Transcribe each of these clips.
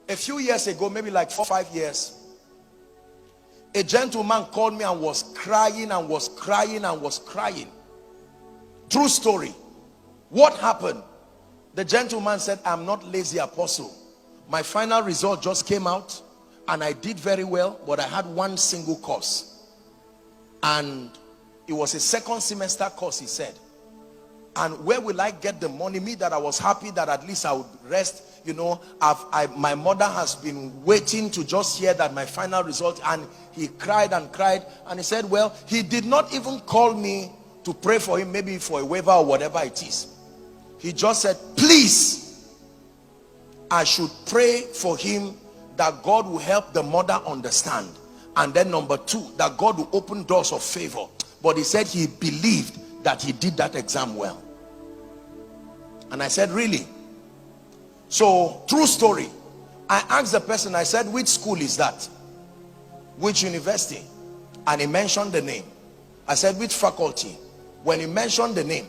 A few years ago, maybe like 4 or 5 years, a gentleman called me and was crying and was crying and was crying. True story. What happened? The gentleman said, I'm not lazy, apostle. My final result just came out and I did very well, but I had one single course. And it was a second semester course, he said. And where will I get the money? Me that I was happy that at least I would rest. You know, my mother has been waiting to just hear that my final result. And he cried and cried. And he said, well, he did not even call me to pray for him, maybe for a waiver or whatever it is. He just said, please, I should pray for him that God will help the mother understand. And then number 2, that God will open doors of favor. But he said he believed that he did that exam well. And I said, really? So, true story. I asked the person, I said, which school is that? Which university? And he mentioned the name. I said, which faculty? When he mentioned the name,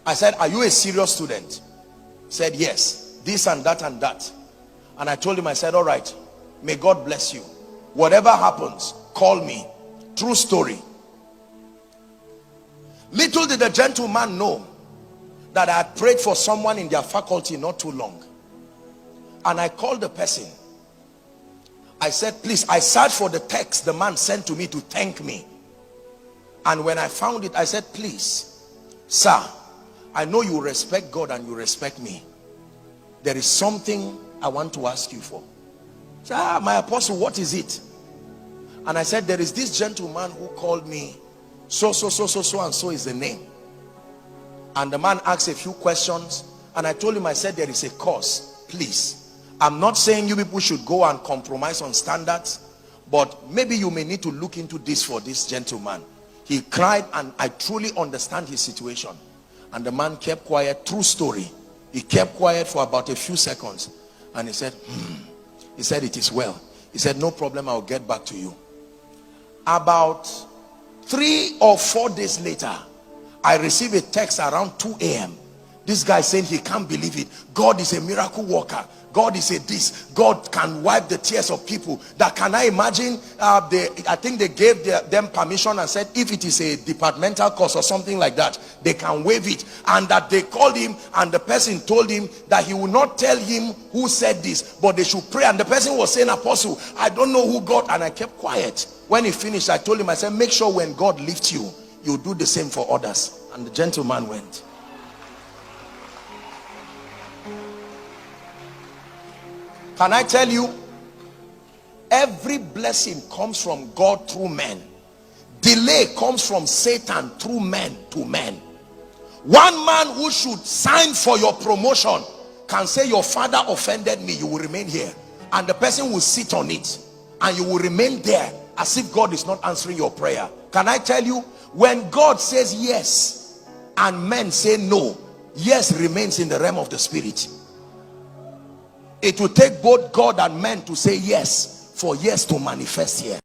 I said, are you a serious student? He said, yes, this and that and that. And I told him, I said, all right, may God bless you. Whatever happens, call me. True story. Little did the gentleman know that I had prayed for someone in their faculty not too long. And I called the person. I said, please, I searched for the text the man sent to me to thank me. And when I found it, I said, please, sir, I know you respect God and you respect me. There is something I want to ask you for. He said, my apostle, what is it? And I said, there is this gentleman who called me, so and so is the name. And the man asked a few questions, and I told him, I said, there is a course, please. I'm not saying you people should go and compromise on standards, but maybe you may need to look into this for this gentleman. He cried, and I truly understand his situation. And the man kept quiet. True story. He kept quiet for about a few seconds, and he said, he said, it is well. He said, no problem, I'll get back to you. About 3 or 4 days later, I received a text around 2 a.m. This guy saying he can't believe it. God is a miracle worker. God is a this. God can wipe the tears of people. That, can I imagine? I think they gave them permission and said if it is a departmental course or something like that, they can waive it. And that they called him, and the person told him that he will not tell him who said this, but they should pray. And the person was saying, apostle, I don't know who God. And I kept quiet. When he finished, I told him, I said, make sure when God lifts you, you do the same for others. And the gentleman went. Can I tell you, every blessing comes from God through men. Delay comes from Satan through men to men. One man who should sign for your promotion can say, your father offended me, you will remain here. And the person will sit on it, and you will remain there as if God is not answering your prayer. Can I tell you, when God says yes and men say no, yes remains in the realm of the spirit. It will take both God and men to say yes for yes to manifest here.